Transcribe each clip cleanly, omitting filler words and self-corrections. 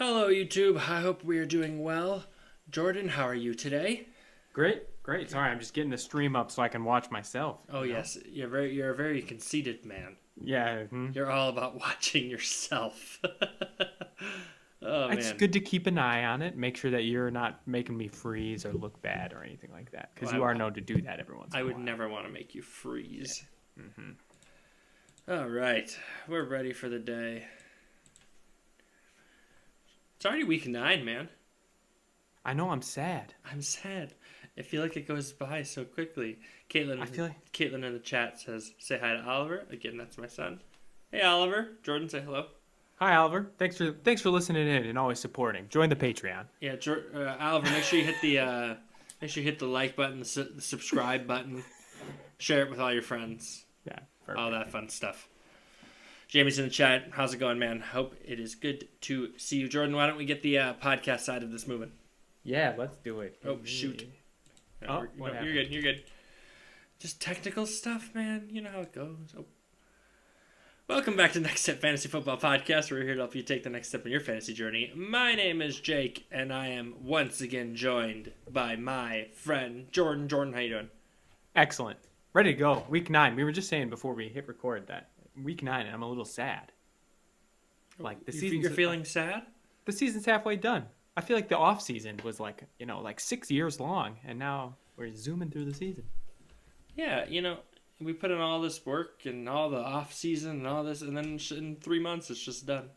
Hello, YouTube. I hope we are doing well. Jordan, how are you today? Great. Sorry, I'm just getting the stream up so I can watch myself. Oh, you know? yes, you're a very conceited man. Yeah. You're all about watching yourself. Oh It's man. good to keep an eye on it. Make sure that you're not making me freeze or look bad or anything like that. Because Well, you are known to do that every once in I a would while. never want to make you freeze. Mm-hmm. All right, we're ready for the day. It's already week 9, man. I know I'm sad. I'm sad. I feel like it goes by so quickly. Caitlin in the chat says, "Say hi to Oliver." Again, that's my son. Hey, Oliver. Jordan, say hello. Hi, Oliver. Thanks for listening in and always supporting. Join the Patreon. Yeah, Oliver, make sure you hit the like button, the subscribe button, share it with all your friends, Yeah. all that fun stuff. Jamie's in the chat. How's it going, man? Hope it is good to see you, Jordan. Why don't we get the podcast side of this moving? Yeah, let's do it. Oh shoot! Oh, what happened? You're good. You're good. Just technical stuff, man. You know how it goes. Oh. Welcome back to Next Step Fantasy Football Podcast. We're here to help you take the next step in your fantasy journey. My name is Jake, and I am once again joined by my friend Jordan. Jordan, how you doing? Excellent. Ready to go. Week 9. We were just saying before we hit record that week 9, and I'm a little sad. Like You're feeling sad? The season's halfway done. I feel like the off season was like 6 years long, and now we're zooming through the season. Yeah, we put in all this work and all the off season and all this, and then in 3 months it's just done.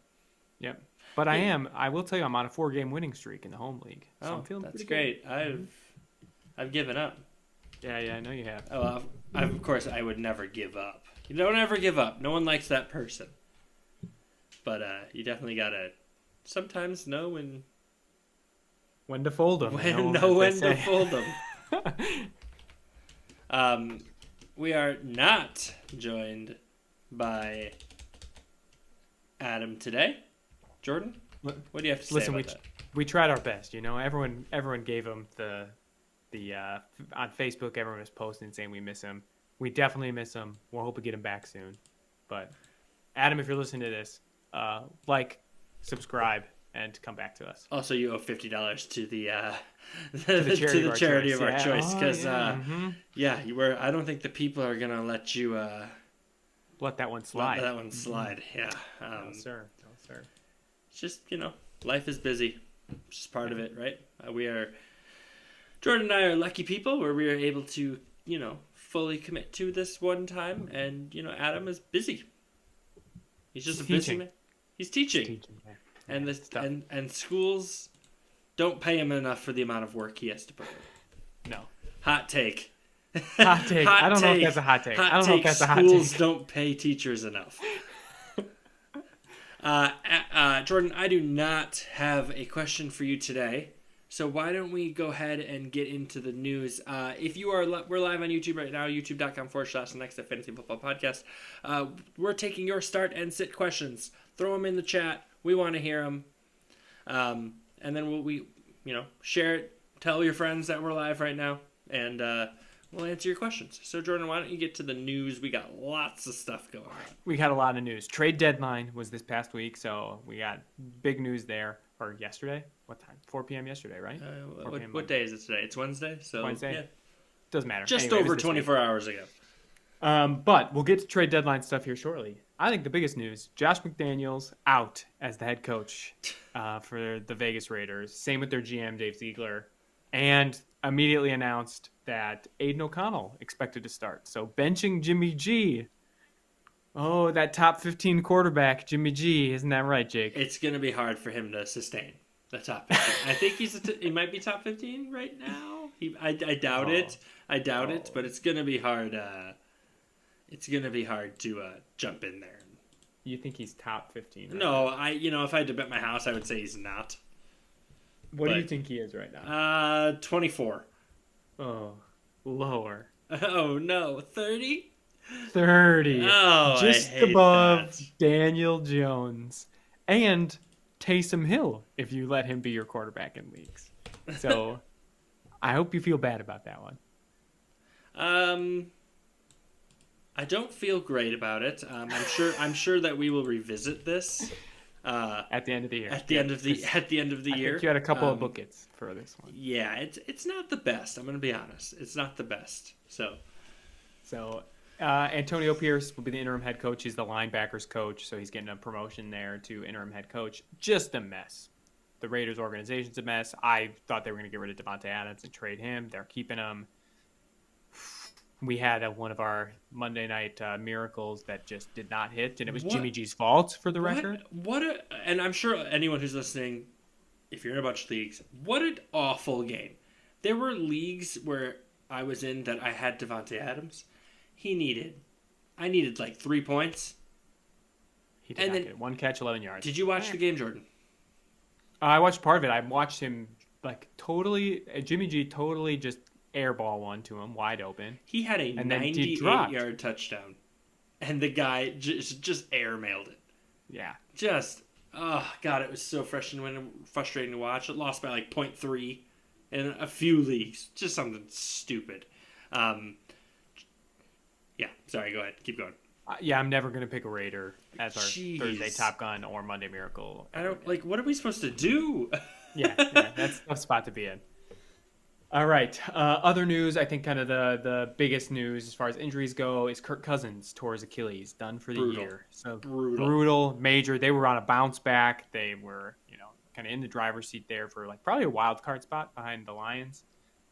Yep. But I will tell you, I'm on a 4-game winning streak in the home league. So I'm feeling that's pretty great. I've given up. Yeah, I know you have. Oh, of course I would never give up. You don't ever give up. No one likes that person. But you definitely gotta sometimes know when to fold them. when to fold them. We are not joined by Adam today. Jordan, what do you have to say about that? We tried our best. Everyone gave him the on Facebook. Everyone was posting saying we miss him. We definitely miss him. We'll hope we get him back soon. But Adam, if you're listening to this, subscribe, and come back to us. Also, you owe $50 to the charity of our choice, because I don't think the people are gonna let you let that one slide. Let that one slide. Yeah. No, sir. It's just life is busy. It's just part of it, right? Jordan and I are lucky people where we are able to fully commit to this one time, and Adam is busy. He's just a busy man. He's teaching. And schools don't pay him enough for the amount of work he has to put in. No. Hot take. Hot take. I don't know if that's a hot take. I don't know if that's a hot take. Schools don't pay teachers enough. Jordan, I do not have a question for you today. So why don't we go ahead and get into the news? If you are, we're live on YouTube right now, youtube.com/Next Step Fantasy Football Podcast. We're taking your start and sit questions. Throw them in the chat. We want to hear them. And then we share it. Tell your friends that we're live right now, and we'll answer your questions. So Jordan, why don't you get to the news? We got lots of stuff going on. We got a lot of news. Trade deadline was this past week, so we got big news there. Or yesterday? What time? 4 p.m. yesterday, right? What day is it today? It's Wednesday, so Wednesday. Yeah. Doesn't matter. Just Anyway, over 24 hours ago. But we'll get to trade deadline stuff here shortly. I think the biggest news: Josh McDaniels out as the head coach for the Vegas Raiders. Same with their GM Dave Ziegler, and immediately announced that Aiden O'Connell expected to start. So benching Jimmy G. Oh, that top 15 quarterback, Jimmy G. Isn't that right, Jake? It's going to be hard for him to sustain the top 15. I think he might be top 15 right now. I doubt it. I doubt it, but it's going to be hard. It's going to be hard to jump in there. You think he's top 15? Right no, now? If I had to bet my house, I would say he's not. What do you think he is right now? 24. Oh, lower. Oh no, 30? 30. Oh, just I hate above that. Daniel Jones and Taysom Hill if you let him be your quarterback in leagues. So I hope you feel bad about that one. I don't feel great about it. I'm sure that we will revisit this At the end of the year. At the end of the year. I think you had a couple of buckets for this one. Yeah, it's not the best. I'm gonna be honest. It's not the best. So Antonio Pierce will be the interim head coach. He's the linebackers coach, so he's getting a promotion there to interim head coach. Just a mess. The Raiders organization's a mess. I thought they were going to get rid of Devontae Adams and trade him. They're keeping him. We had one of our Monday night miracles that just did not hit, and it was Jimmy G's fault for the record. And I'm sure anyone who's listening, if you're in a bunch of leagues, what an awful game. There were leagues where I was in that I had Devontae Adams. I needed like 3 points. He did not get it. 1 catch, 11 yards. Did you watch the game, Jordan? I watched part of it. I watched him Jimmy G totally just airball one to him wide open. He had a 98-yard touchdown, and the guy just airmailed it. Yeah. Oh God, it was so frustrating to watch. It lost by like 0.3 in a few leagues. Just something stupid. Yeah, sorry, go ahead. Keep going. I'm never going to pick a Raider as our Thursday Top Gun or Monday Miracle. What are we supposed to do? yeah, that's a tough spot to be in. All right. Other news, I think kind of the biggest news as far as injuries go is Kirk Cousins tore his Achilles, done for the year. So brutal, major. They were on a bounce back. They were, kind of in the driver's seat there for probably a wild card spot behind the Lions.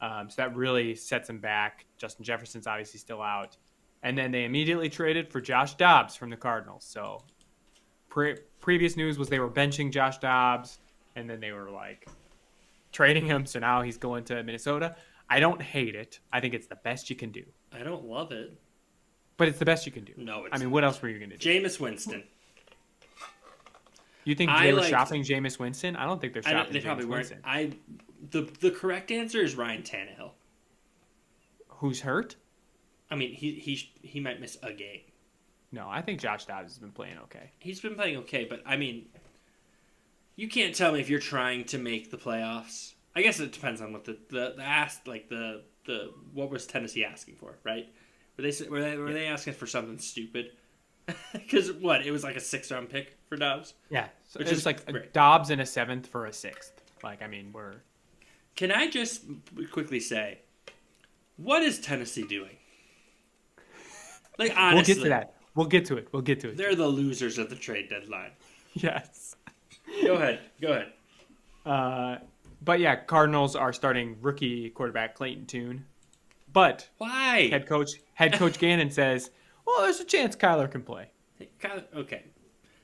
So that really sets them back. Justin Jefferson's obviously still out. And then they immediately traded for Josh Dobbs from the Cardinals. So previous news was they were benching Josh Dobbs, and then they were trading him. So now he's going to Minnesota. I don't hate it. I think it's the best you can do. I don't love it. But it's the best you can do. No, it's what else were you going to do? Jameis Winston. You think they were shopping Jameis Winston? I don't think they're shopping They probably Jameis weren't. Winston. The correct answer is Ryan Tannehill. Who's hurt? I mean, he might miss a game. No, I think Josh Dobbs has been playing okay. He's been playing okay, but I mean, you can't tell me if you're trying to make the playoffs. I guess it depends on what the ask what was Tennessee asking for, right? Were they asking for something stupid? Because it was like a 6th-round pick for Dobbs. Yeah, so it's just a Dobbs and a 7th for a 6th. We're. Can I just quickly say, what is Tennessee doing? Honestly, we'll get to that. We'll get to it. They're the losers of the trade deadline. Yes. Go ahead. But yeah, Cardinals are starting rookie quarterback Clayton Tune. But why? Head coach Gannon says, "Well, there's a chance Kyler can play." Okay.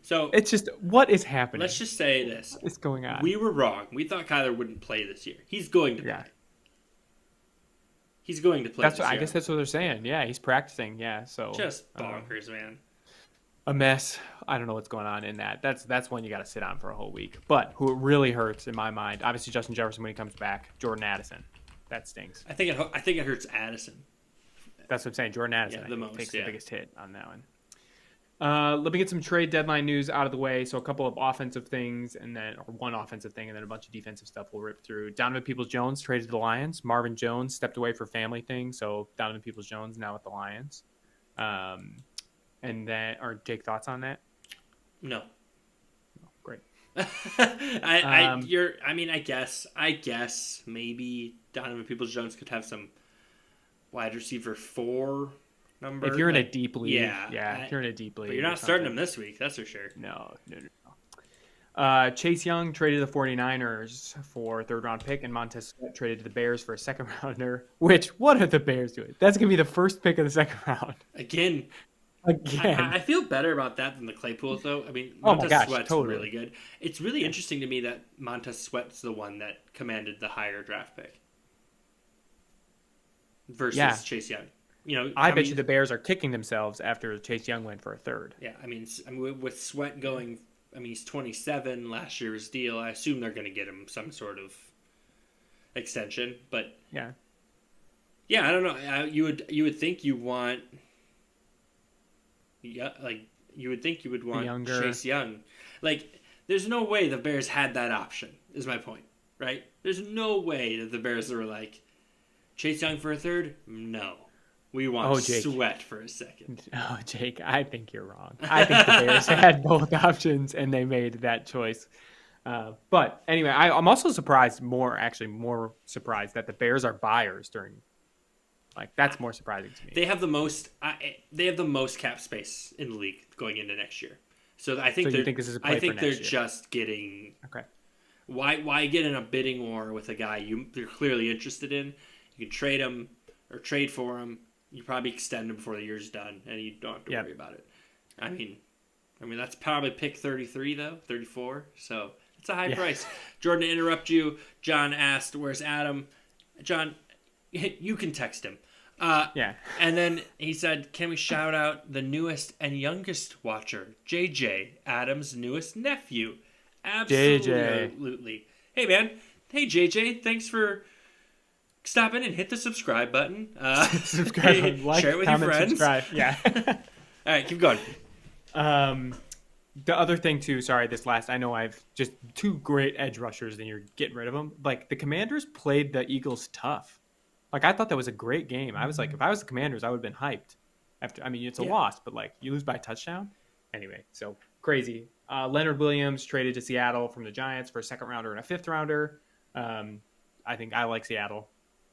So it's just what is happening. Let's just say this: what's going on? We were wrong. We thought Kyler wouldn't play this year. He's going to play. He's going to play. I guess that's what they're saying. Yeah, he's practicing. Yeah, so just bonkers, man. A mess. I don't know what's going on in that. That's one you got to sit on for a whole week. But who it really hurts in my mind, obviously Justin Jefferson when he comes back, Jordan Addison. That stinks. I think it hurts Addison. That's what I'm saying. Jordan Addison takes the biggest hit on that one. Let me get some trade deadline news out of the way. So a couple of offensive things, one offensive thing, and then a bunch of defensive stuff we'll rip through. Donovan Peoples-Jones traded to the Lions. Marvin Jones stepped away for family things, so Donovan Peoples-Jones now with the Lions. And then, Jake, thoughts on that? No. Oh, great. I guess maybe Donovan Peoples-Jones could have some wide receiver 4 number. If you're in a deep league, if you're in a deep league. But you're not starting him this week, that's for sure. No. Chase Young traded to the 49ers for a 3rd-round pick, and Montez Sweat traded to the Bears for a 2nd-rounder, which, what are the Bears doing? That's going to be the first pick of the 2nd round. Again. I feel better about that than the Claypool, though. I mean, Montez Sweat's really good. It's really interesting to me that Montez Sweat's the one that commanded the higher draft pick versus Chase Young. I bet you the Bears are kicking themselves after Chase Young went for a 3rd. Yeah, I mean, with Sweat going, he's 27, last year's deal. I assume they're going to get him some sort of extension, but yeah, I don't know. You would think you want, you would think you would want Chase Young. There's no way the Bears had that option. Is my point, right? There's no way that the Bears were like, Chase Young for a 3rd? No. We want Jake. Sweat for a second. Oh, Jake, I think you're wrong. I think the Bears had both options, and they made that choice. But anyway, I'm also surprised, more surprised that the Bears are buyers during. Like, that's more surprising to me. They have the most. They have the most cap space in the league going into next year. So I think. So you think this is a play I think for they're next year? just getting. Okay. Why get in a bidding war with a guy you're clearly interested in? You can trade him or trade for him. You probably extend him before the year's done, and you don't have to worry about it. I mean, that's probably pick 33 though, 34. So it's a high price. Jordan, to interrupt you, John asked, "Where's Adam?" John, you can text him. And then he said, "Can we shout out the newest and youngest watcher, JJ, Adam's newest nephew?" Absolutely. Hey, man. Hey, JJ. Thanks for stopping and hit the subscribe button. Subscribe, like, share it with comment, your friends. subscribe. Yeah. All right, keep going. The other thing too, sorry, I know I've just two great edge rushers and you're getting rid of them. Like, the Commanders played the Eagles tough. Like, I thought that was a great game. I was like, if I was the Commanders, I would have been hyped. It's a loss, but like, you lose by a touchdown. Anyway, so crazy. Leonard Williams traded to Seattle from the Giants for a second rounder and a fifth rounder. I think I like Seattle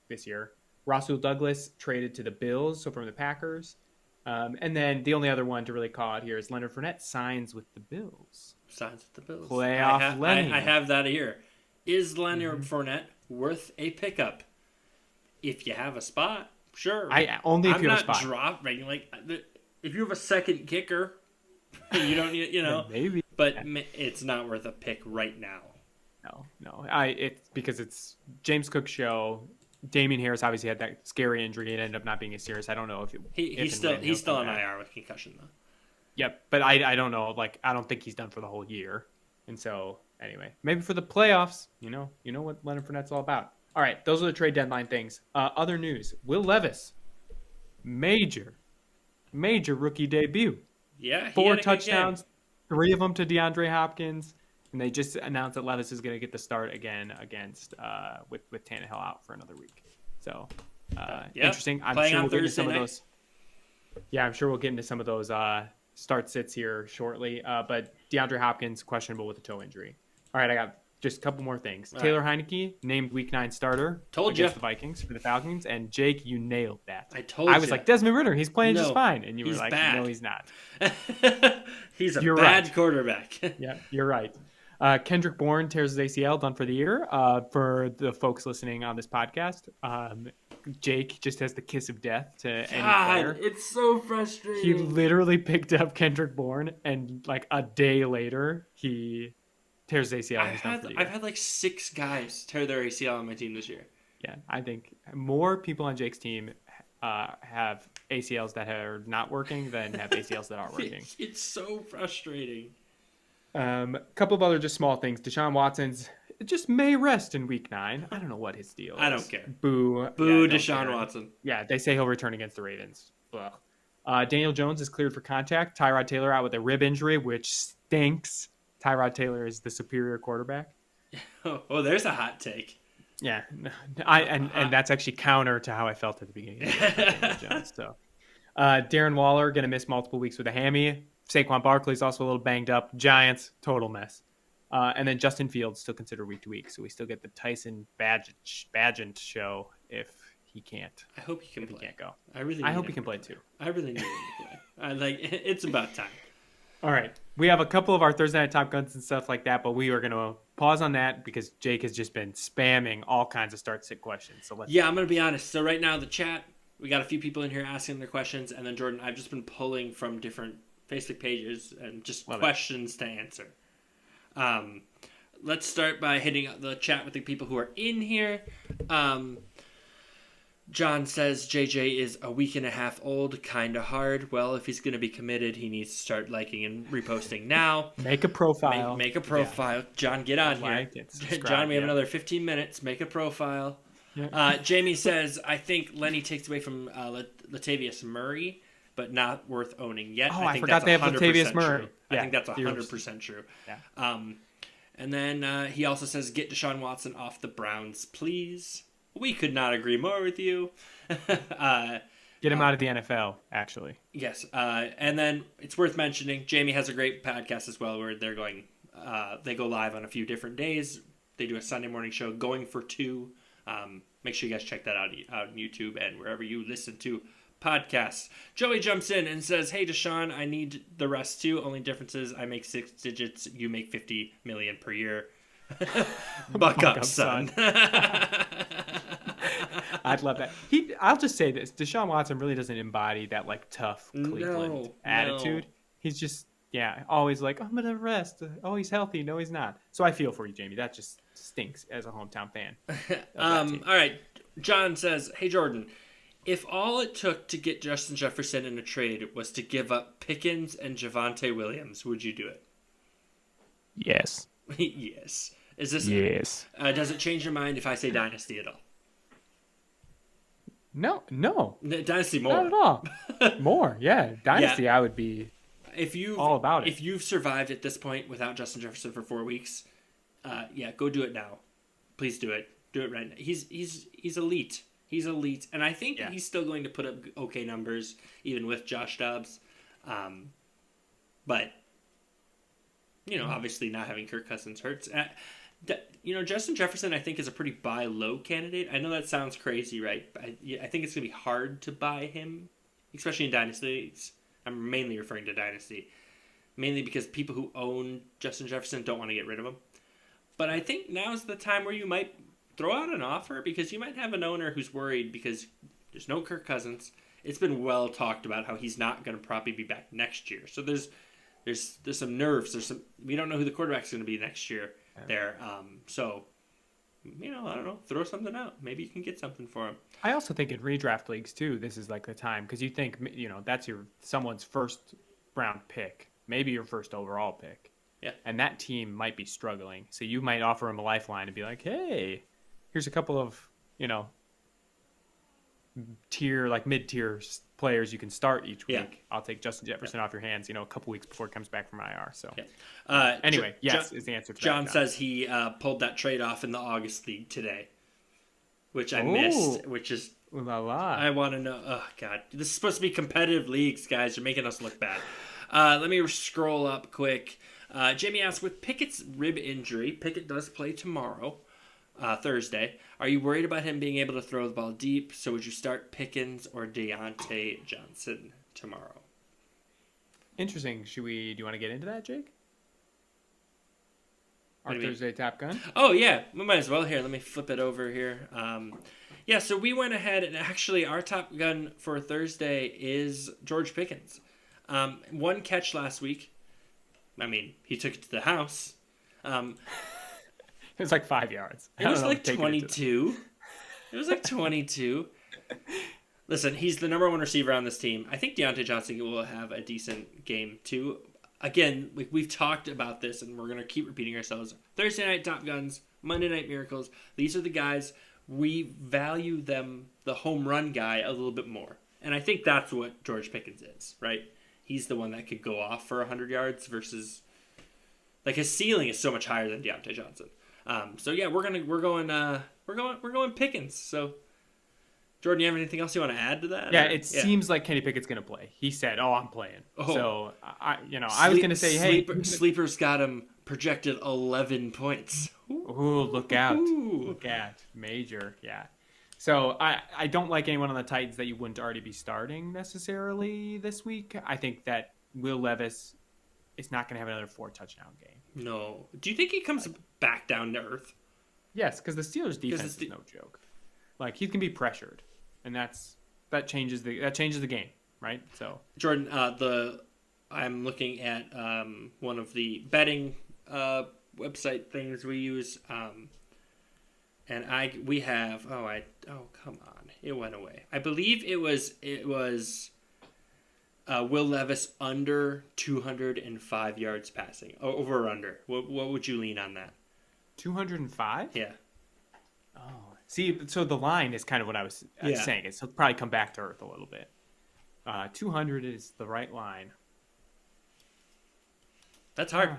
this year. Rasul Douglas traded to the Bills, so from the Packers. And then the only other one to really call out here is Leonard Fournette signs with the Bills. Signs with the Bills. Playoff Lenny. I have that here. Is Leonard Fournette worth a pickup? If you have a spot, sure. If you have a spot. I'm not dropping. Like, if you have a second kicker, you don't need, Maybe. But it's not worth a pick right now. No. It's because it's James Cook's show. Damian Harris obviously had that scary injury. It ended up not being as serious. I don't know if he's still on IR with concussion though. Yep, but I don't know. Like, I don't think he's done for the whole year. And so anyway, maybe for the playoffs, you know what Leonard Fournette's all about. All right, those are the trade deadline things. Other news: Will Levis, major rookie debut. Yeah, 4 touchdowns, 3 of them to DeAndre Hopkins. And they just announced that Levis is going to get the start again against with Tannehill out for another week. So interesting. I'm sure we'll get into some of those. Yeah, I'm sure we'll get into some of those start sits here shortly. But DeAndre Hopkins questionable with a toe injury. All right, I got just a couple more things. Taylor Heineke named Week 9 starter against the Vikings for the Falcons, and Jake, you nailed that. I was like, Desmond Ridder, he's playing just fine, and you were like, bad. no, he's not. He's a bad quarterback. Yeah, you're right. Kendrick Bourne tears his ACL, done for the year. For the folks listening on this podcast, Jake just has the kiss of death to any player. It's so frustrating. He literally picked up Kendrick Bourne, and like a day later, he tears his ACL. I've had like 6 guys tear their ACL on my team this year. Yeah, I think more people on Jake's team have ACLs that are not working than have ACLs that are working. It's so frustrating. A couple of other just small things. Deshaun Watson's just may rest in Week 9. I don't know what his deal is. I don't care. Boo, Deshaun Watson. Yeah, they say he'll return against the Ravens. Daniel Jones is cleared for contact. Tyrod Taylor out with a rib injury, which stinks. Tyrod Taylor is the superior quarterback. Oh, there's a hot take. Yeah, and that's actually counter to how I felt at the beginning of Daniel Jones. So, Darren Waller going to miss multiple weeks with a hammy. Saquon Barkley's also a little banged up. Giants, total mess. And then Justin Fields still considered week to week, so we still get the Tyson Bagent show if he can't. I hope he can play. He can't go. I hope he can play too. I really need him to play. It's about time. All right. We have a couple of our Thursday Night Top Guns and stuff like that, but we are going to pause on that because Jake has just been spamming all kinds of start-sit questions. So I'm going to be honest. So right now, the chat, we got a few people in here asking their questions, and then Jordan, I've just been pulling from different Facebook pages and just questions to answer. Let's start by hitting the chat with the people who are in here. John says JJ is a week and a half old, kind of hard. Well, if he's going to be committed, he needs to start liking and reposting now. Make a profile. Make a profile. Yeah. John, get on here. John, we have another 15 minutes. Make a profile. Yeah. Jamie says, I think Lenny takes away from Latavius Murray, but not worth owning yet. I forgot they have Latavius Murray. I think that's 100% true. Yeah. And then he also says, get Deshaun Watson off the Browns, please. We could not agree more with you. Get him out of the NFL, actually. Yes, and then it's worth mentioning, Jamie has a great podcast as well where they're going, they go live on a few different days. They do a Sunday morning show, Going for Two. Make sure you guys check that out on YouTube and wherever you listen to podcasts. Joey jumps in and says, "Hey, Deshaun, I need the rest too. Only difference is I make 6 digits. You make 50 million per year. Buck up, son." I'd love that. I'll just say this: Deshaun Watson really doesn't embody that like tough Cleveland attitude. He's just always like, "I'm gonna rest. Oh, he's healthy. No, he's not." So I feel for you, Jamie. That just stinks as a hometown fan. All right. John says, "Hey, Jordan, if all it took to get Justin Jefferson in a trade was to give up Pickens and Javonte Williams, would you do it?" Yes. Yes. Is this? Yes. Does it change your mind if I say dynasty at all? No. Dynasty more. Not at all. More, yeah. Dynasty, I would be all about it. If you've survived at this point without Justin Jefferson for 4 weeks, go do it now. Please do it. Do it right now. He's elite. He's elite, and I think he's still going to put up okay numbers even with Josh Dobbs. But obviously not having Kirk Cousins hurts. Justin Jefferson, I think, is a pretty buy low candidate. I know that sounds crazy, right? But I think it's going to be hard to buy him, especially in dynasties. I'm mainly referring to dynasty, mainly because people who own Justin Jefferson don't want to get rid of him. But I think now's the time where you might throw out an offer because you might have an owner who's worried because there's no Kirk Cousins. It's been well talked about how he's not going to probably be back next year. So there's some nerves. We don't know who the quarterback's going to be next year there. So I don't know. Throw something out. Maybe you can get something for him. I also think in redraft leagues too, this is like the time because you think that's someone's first round pick, maybe your first overall pick. Yeah. And that team might be struggling, so you might offer him a lifeline and be like, "Hey, here's a couple of mid-tier players you can start each week. Yeah. I'll take Justin Jefferson off your hands, a couple weeks before it comes back from IR." So anyway, yes is the answer to John that. says he pulled that trade off in the August league today, which I missed, which is Ooh la la. I want to know. Oh God, this is supposed to be competitive leagues, guys. You're making us look bad. Let me scroll up quick. Jamie asks, with Pickett's rib injury, Pickett does play tomorrow, Thursday. Are you worried about him being able to throw the ball deep? So would you start Pickens or Deontay Johnson tomorrow? Interesting. Do you want to get into that, Jake? Our Thursday Top Gun? Oh, yeah. We might as well. Here, let me flip it over here. So we went ahead, and actually our Top Gun for Thursday is George Pickens. One catch last week. I mean, he took it to the house. It was like 5 yards. It was like 22. It was like 22. Listen, he's the number one receiver on this team. I think Deontay Johnson will have a decent game too. Again, we've talked about this, and we're going to keep repeating ourselves. Thursday night Top Guns, Monday night Miracles. These are the guys, we value them, the home run guy, a little bit more. And I think that's what George Pickens is, right? He's the one that could go off for 100 yards versus, like, his ceiling is so much higher than Deontay Johnson. We're going Pickens. So, Jordan, you have anything else you want to add to that? Yeah, seems like Kenny Pickett's going to play. He said, "Oh, I'm playing." Oh. So I was going to say, "Hey, Sleeper's got him projected 11 points." Ooh, look out! Look at major, yeah. So I don't like anyone on the Titans that you wouldn't already be starting necessarily this week. I think that Will Levis is not going to have another 4-touchdown game. No. Do you think he comes back down to earth? Yes, because the Steelers' defense is no joke. Like, he can be pressured, and that changes the game, right? So Jordan, I'm looking at one of the betting website things we use. And come on, it went away. I believe it was Will Levis under 205 yards passing, over or under. What would you lean on that? 205? Yeah. Oh, see, so the line is kind of what I was saying. It's probably come back to earth a little bit. 200 is the right line. That's hard.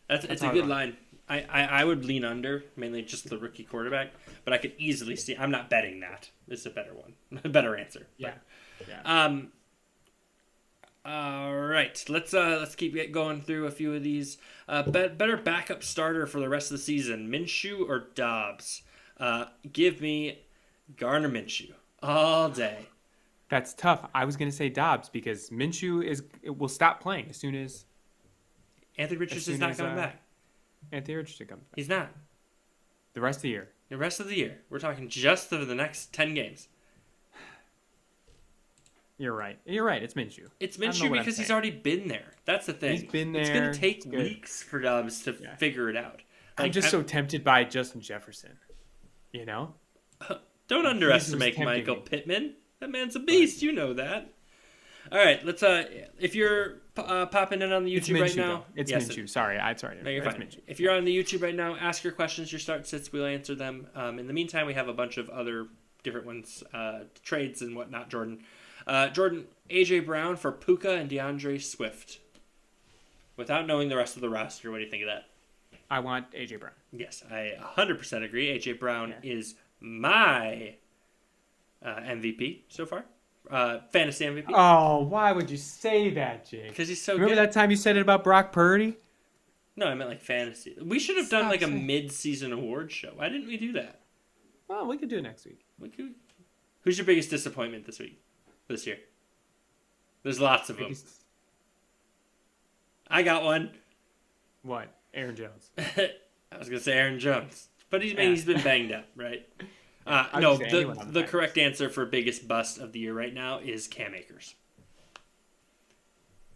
It's a good line. I would lean under, mainly just the rookie quarterback, but I could easily see. I'm not betting that. It's a better one, a better answer. Yeah. Yeah. All right, let's keep going through a few of these. Better backup starter for the rest of the season: Minshew or Dobbs? Give me Gardner Minshew all day. That's tough. I was going to say Dobbs because Minshew will stop playing as soon as Anthony Richardson's not coming back. Anthony Richardson comes back. He's not. The rest of the year. The rest of the year. We're talking just over the next 10 games. You're right. It's Minshew. It's Minshew because he's already been there. That's the thing. He's been there. It's going to take weeks for Dobbs to figure it out. I'm just so tempted by Justin Jefferson. You know? Don't underestimate Michael Pittman. That man's a beast. You know that. All right, let's. If you're popping in on the YouTube right now, it's Minshew. Sorry. No, you're fine. If you're on the YouTube right now, ask your questions, your start sits. We'll answer them. In the meantime, we have a bunch of other different ones, trades and whatnot. Jordan, AJ Brown for Puka and DeAndre Swift. Without knowing the rest of the roster, what do you think of that? I want AJ Brown. Yes, I 100% agree. AJ Brown is my MVP so far. Fantasy MVP. Oh, why would you say that, Jake? Because he's so Remember good. that time you said it about Brock Purdy? No, I meant like fantasy. We should have done like a mid-season award show. Why didn't we do that? Well, we could do it next week. Who's your biggest disappointment this year? There's lots of them. I got one. What? Aaron Jones. I was gonna say Aaron Jones, but he's been banged up, right? No, the correct answer for biggest bust of the year right now is Cam Akers.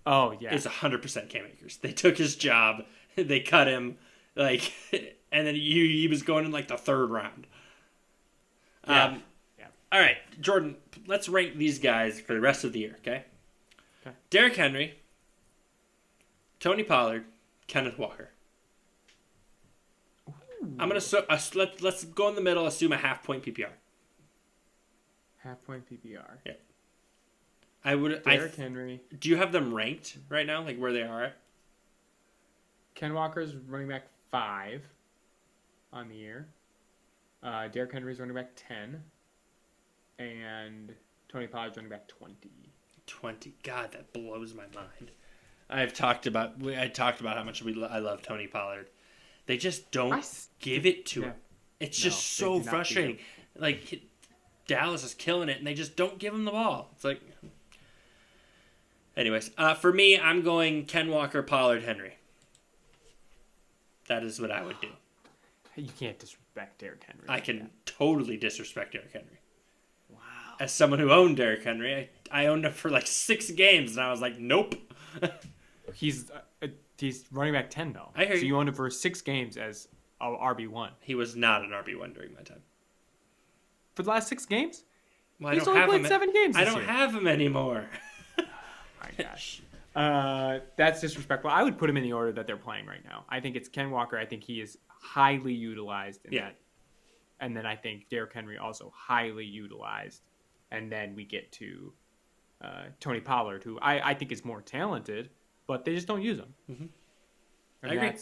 Oh yeah, it's 100% Cam Akers. They took his job, they cut him, and then he was going in like the third round. Yeah. All right, Jordan, let's rank these guys for the rest of the year, okay? Derrick Henry, Tony Pollard, Kenneth Walker. Ooh. I'm gonna let's go in the middle. Assume a half-point PPR. Half-point PPR. Yeah. I would. Derrick Henry. Do you have them ranked right now, like where they are? Ken Walker's running back 5 on the year. Derrick Henry's running back 10. And Tony Pollard's running back 20. 20. God, that blows my mind. I talked about how much I love Tony Pollard. They just don't give it to him. It's just so frustrating. Like, Dallas is killing it, and they just don't give him the ball. It's like... Anyways, for me, I'm going Ken Walker, Pollard, Henry. That is what I would do. You can't disrespect Derrick Henry. I can totally disrespect Derrick Henry. Wow. As someone who owned Derrick Henry, I owned him for like 6 games, and I was like, nope. He's running back 10, though. I hear you. So you owned him for 6 games as RB1. He was not an RB1 during my time. For the last 6 games? Well, He's only played 7 games this year. I don't have him anymore. My gosh. That's disrespectful. I would put him in the order that they're playing right now. I think it's Ken Walker. I think he is highly utilized in that. And then I think Derrick Henry also highly utilized. And then we get to Tony Pollard, who I think is more talented, but they just don't use him. Mm-hmm. I agree.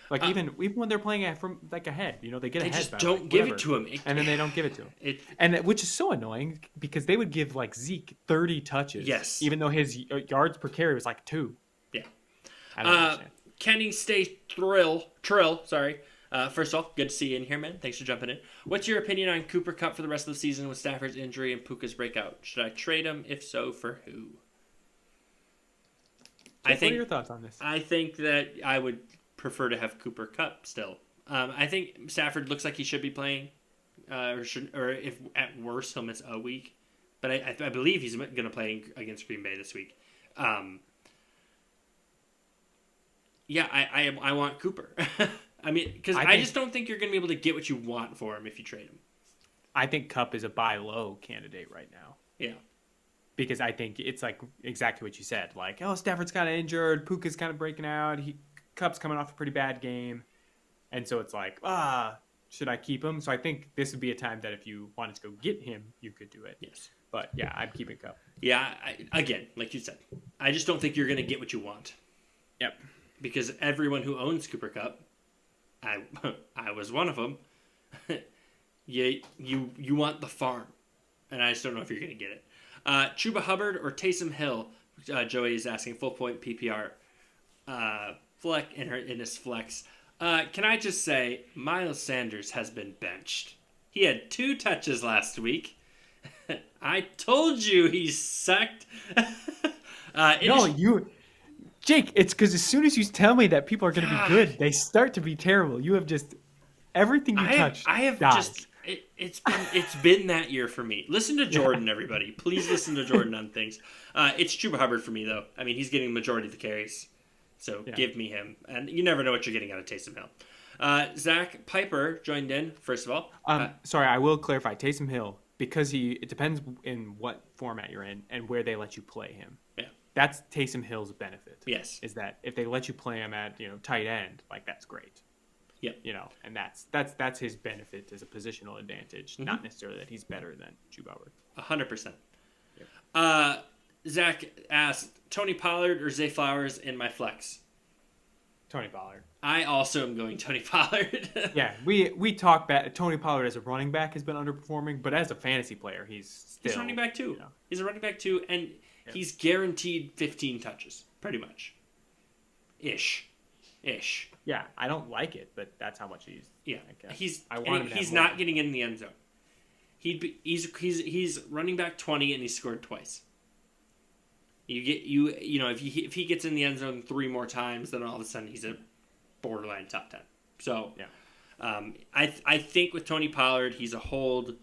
Like even when they're playing from like ahead, they get ahead. They just don't give it to him, and then they don't give it to him. Which is so annoying because they would give like Zeke 30 touches, yes, even though his yards per carry was like 2. Yeah. I don't understand. Kenny Trill. Sorry. First of all, good to see you in here, man. Thanks for jumping in. What's your opinion on Cooper Kupp for the rest of the season with Stafford's injury and Puka's breakout? Should I trade him? If so, for who? What are your thoughts on this? I think that I would prefer to have Cooper Kupp still. I think Stafford looks like he should be playing, or if at worst he'll miss a week. But I believe he's going to play against Green Bay this week. I want Cooper. I mean, because I just don't think you're going to be able to get what you want for him if you trade him. I think Kupp is a buy low candidate right now. Yeah. Because I think it's like exactly what you said. Like, Stafford's kind of injured. Puka's kind of breaking out. Kupp's coming off a pretty bad game. And so it's like, should I keep him? So I think this would be a time that if you wanted to go get him, you could do it. Yes. But yeah, I'm keeping Kupp. Yeah, again, like you said, I just don't think you're going to get what you want. Yep. Because everyone who owns Cooper Kupp, I was one of them. You want the farm, and I just don't know if you're going to get it. Chuba Hubbard or Taysom Hill? Joey is asking full point PPR. In his flex. Can I just say, Miles Sanders has been benched. He had 2 touches last week. I told you he sucked. Jake, it's because as soon as you tell me that people are going to be good, they start to be terrible. You have just everything you touch. I have died. just. It's been that year for me. Listen to Jordan, everybody. Please listen to Jordan on things. It's Chuba Hubbard for me, though. I mean, he's getting the majority of the carries. So give me him. And you never know what you're getting out of Taysom Hill. Zach Piper joined in, first of all. Sorry, I will clarify. Taysom Hill, because it depends in what format you're in and where they let you play him. Yeah. That's Taysom Hill's benefit. Yes. Is that if they let you play him at, tight end, like that's great. Yep. And that's his benefit as a positional advantage, not necessarily that he's better than Chuba Hubbard. 100%. Yep. Zach asked, Tony Pollard or Zay Flowers in my flex? Tony Pollard. I also am going Tony Pollard. Yeah, we talk back. Tony Pollard as a running back has been underperforming, but as a fantasy player, he's running back too. He's a running back too, and he's guaranteed 15 touches, pretty much. Ish. Yeah, I don't like it, but that's how much he's. Yeah, he's he's not getting in the end zone. He's running back 20 and he scored twice. If he gets in the end zone 3 more times, then all of a sudden he's a borderline top 10. So I think with Tony Pollard, he's a hold.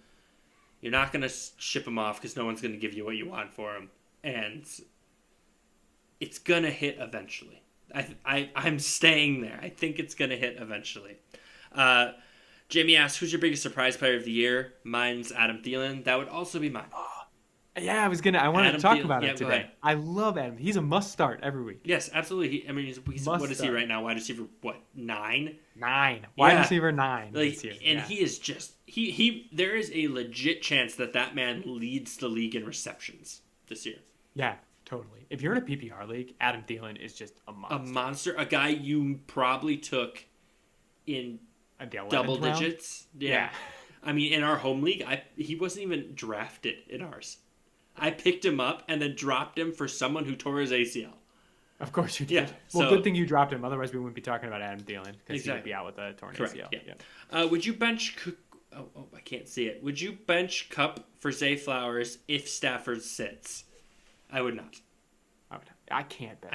You're not going to ship him off because no one's going to give you what you want for him, and it's going to hit eventually. I'm staying there. I think it's going to hit eventually. Jamie asks, who's your biggest surprise player of the year? Mine's Adam Thielen. That would also be mine. Yeah, I wanted to talk about it today. Ahead. I love Adam. He's a must start every week. Yes, absolutely. He's what is he right now? Wide receiver, 9? 9. Wide receiver 9 this year. And he is just there is a legit chance that man leads the league in receptions this year. Yeah, totally. If you're in a PPR league, Adam Thielen is just a monster. A monster, a guy you probably took in double digits. Yeah. I mean, in our home league, he wasn't even drafted in ours. I picked him up and then dropped him for someone who tore his ACL. Of course you did. Yeah, well, good thing you dropped him. Otherwise, we wouldn't be talking about Adam Thielen because exactly. he would be out with a torn Correct. ACL. Yeah. Would you bench? I can't see it. Would you bench Kupp for Zay Flowers if Stafford sits? I would not. I can't bench.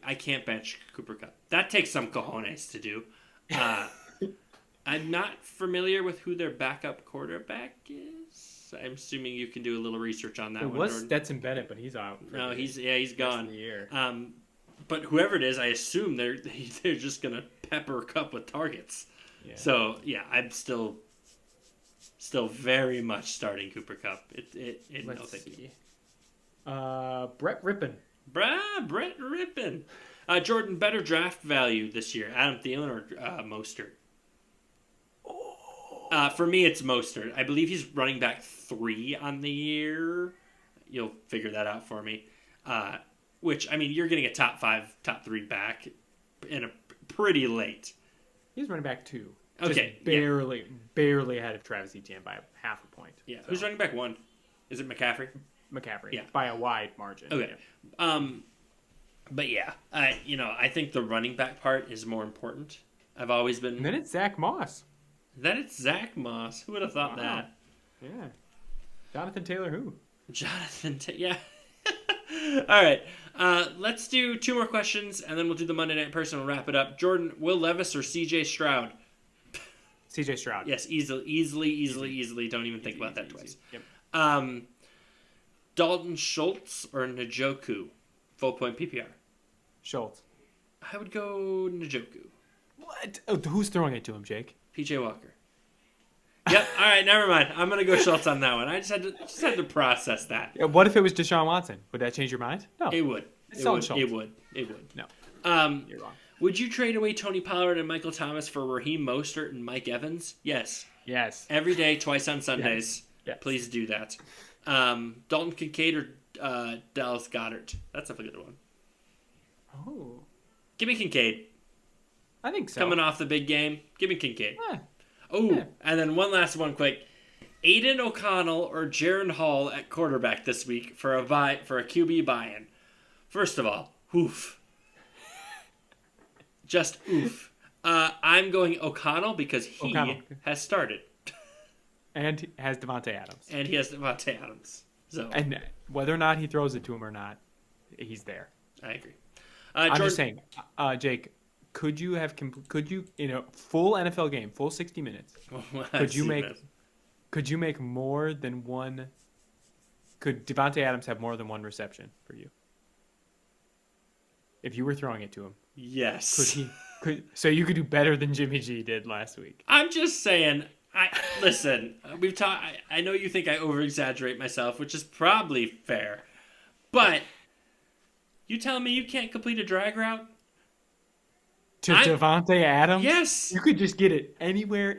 I can't bench Cooper Kupp. That takes some cojones to do. I'm not familiar with who their backup quarterback is. I'm assuming you can do a little research on that. It was Stetson Bennett, but he's out. No, he's gone. The year. But whoever it is, I assume they're just gonna pepper Kupp with targets. Yeah. So yeah, I'm still very much starting Cooper Kupp. Let's see. Brett Rippon. Brett Rippon. Jordan, better draft value this year, Adam Thielen or Mostert? For me, it's Mostert. I believe he's running back 3 on the year. You'll figure that out for me. Which, I mean, you're getting a top 5, top 3 back in a pretty late. He's running back 2. Okay. Just barely ahead of Travis Etienne by half a point. Yeah. So. Who's running back 1? Is it McCaffrey? McCaffrey. Yeah. By a wide margin. Okay. Yeah. But yeah, I think the running back part is more important. I've always been. And then it's Zach Moss. Then it's Zach Moss. Who would have thought that? Yeah. Jonathan Taylor who? Yeah. All right. Let's do 2 more questions, and then we'll do the Monday Night Person and we'll wrap it up. Jordan, Will Levis or C.J. Stroud? C.J. Stroud. Yes, easily. Don't even think about that twice. Yep. Dalton Schultz or Njoku? Full point PPR. Schultz. I would go Njoku. What? Oh, who's throwing it to him, Jake? PJ Walker. Yep. All right. Never mind. I'm gonna go Schultz on that one. I just had to process that. Yeah, what if it was Deshaun Watson? Would that change your mind? No. It would. It would. No. You're wrong. Would you trade away Tony Pollard and Michael Thomas for Raheem Mostert and Mike Evans? Yes. Every day, twice on Sundays. Yes. Please do that. Dalton Kincaid or Dallas Goedert? That's a good one. Oh. Give me Kincaid. I think so. Coming off the big game, give me Kincaid. Yeah. Oh, yeah. And then one last one quick. Aiden O'Connell or Jaron Hall at quarterback this week for a QB buy-in. First of all, oof. Just oof. I'm going O'Connell because he has started. And has Devontae Adams. And he has Devontae Adams. So. And whether or not he throws it to him or not, he's there. I agree. I'm just saying, Jake, could you in a full NFL game, full 60 minutes, could you make more than one? Could Devontae Adams have more than one reception for you? If you were throwing it to him. Yes. So you could do better than Jimmy G did last week. I'm just saying. Listen. We've talked. I know you think I over-exaggerate myself, which is probably fair, but you telling me you can't complete a drag route to Devontae Adams? Yes. You could just get it anywhere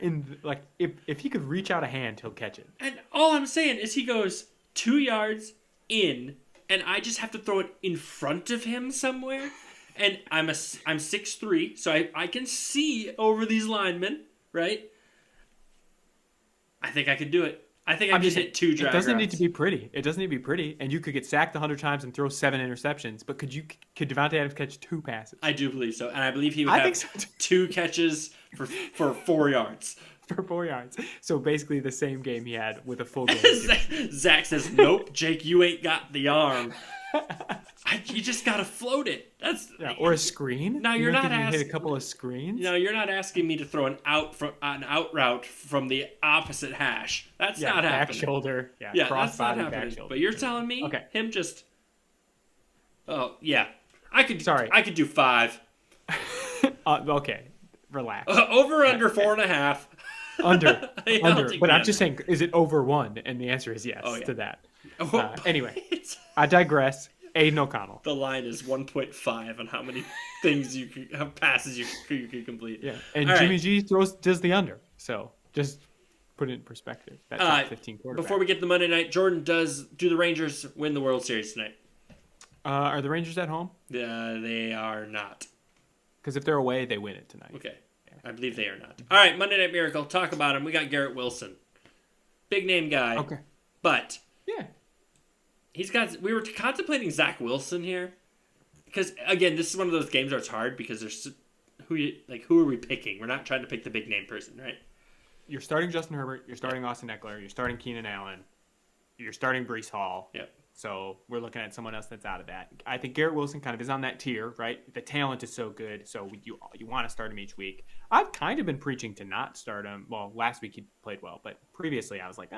if he could reach out a hand, he'll catch it. And all I'm saying is he goes 2 yards in, and I just have to throw it in front of him somewhere. And I'm 6'3", so I can see over these linemen, right? I think I could do it. I think I could hit 2 drag routes. It doesn't need to be pretty. It doesn't need to be pretty. And you could get sacked 100 times and throw 7 interceptions. But could Devontae Adams catch 2 passes? I do believe so. And I believe he would have 2 catches for 4 yards. For 4 yards. So basically the same game he had with a full game. Zach says, nope, Jake, you ain't got the arm. You just got to float it. Or a screen. Now you're not asking. Hit a couple of screens. No, you're not asking me to throw an out route from the opposite hash. That's not happening. Back shoulder. Yeah, that's not happening. But you're telling me him just. Oh yeah, I could. Sorry, I could do 5. Okay, relax. Over under 4.5. Under. But I'm just saying, is it over 1? And the answer is yes to that. Anyway, I digress. Aiden O'Connell. The line is 1.5 on how many passes you can complete. Yeah, and Jimmy G does the under. So just put it in perspective. That top 15 quarterback. Before we get to Monday night, Jordan, do the Rangers win the World Series tonight? Are the Rangers at home? They are not. Because if they're away, they win it tonight. Okay. Yeah. I believe they are not. All right, Monday Night Miracle. Talk about him. We got Garrett Wilson. Big name guy. Okay. But yeah. We were contemplating Zach Wilson here. Because, again, this is one of those games where it's hard because there's who are we picking? We're not trying to pick the big name person, right? You're starting Justin Herbert. You're starting Austin Eckler. You're starting Keenan Allen. You're starting Breece Hall. Yep. So we're looking at someone else that's out of that. I think Garrett Wilson kind of is on that tier, right? The talent is so good, so you want to start him each week. I've kind of been preaching to not start him. Well, last week he played well, but previously I was like,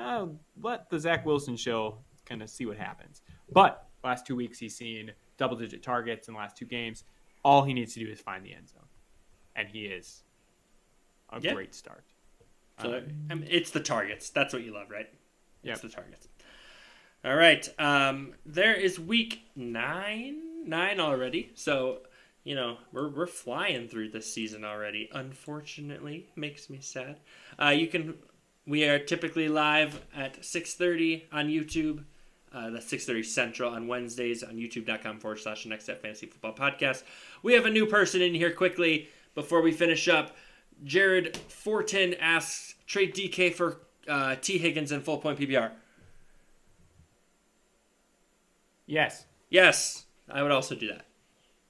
let the Zach Wilson show kind of see what happens. But last 2 weeks he's seen double-digit targets in the last 2 games. All he needs to do is find the end zone, and he is a great start. So it's the targets. That's what you love, right? Yeah, it's the targets. All right. There is week 9 already. So, we're flying through this season already. Unfortunately, makes me sad. We are typically live at 6:30 on YouTube. That's 6:30 Central on Wednesdays on youtube.com/Next Step Fantasy Football Podcast. We have a new person in here quickly before we finish up. Jared Fortin asks, trade DK for T. Higgins and full point PPR. Yes. Yes, I would also do that.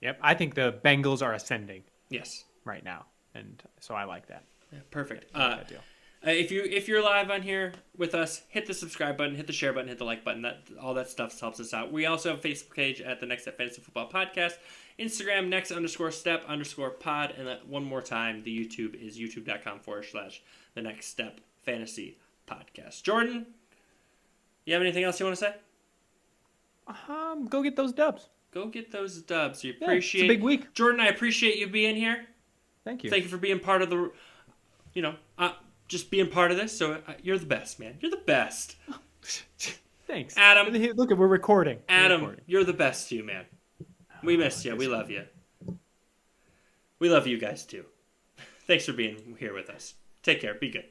Yep, I think the Bengals are ascending. Yes. Right now, and so I like that. Yeah, perfect. If you're live on here with us, hit the subscribe button, hit the share button, hit the like button. All that stuff helps us out. We also have a Facebook page at the Next Step Fantasy Football Podcast. Instagram, next_step_pod. And one more time, the YouTube is youtube.com/the Next Step Fantasy Podcast. Jordan, you have anything else you want to say? Go get those dubs. Go get those dubs. You appreciate it's a big week. Jordan, I appreciate you being here. Thank you. Thank you for being part of the, just being part of this. So you're the best, man. You're the best. Thanks. Adam. Look, we're recording. Adam, you're the best too, man. We miss you. We love you. We love you guys too. Thanks for being here with us. Take care. Be good.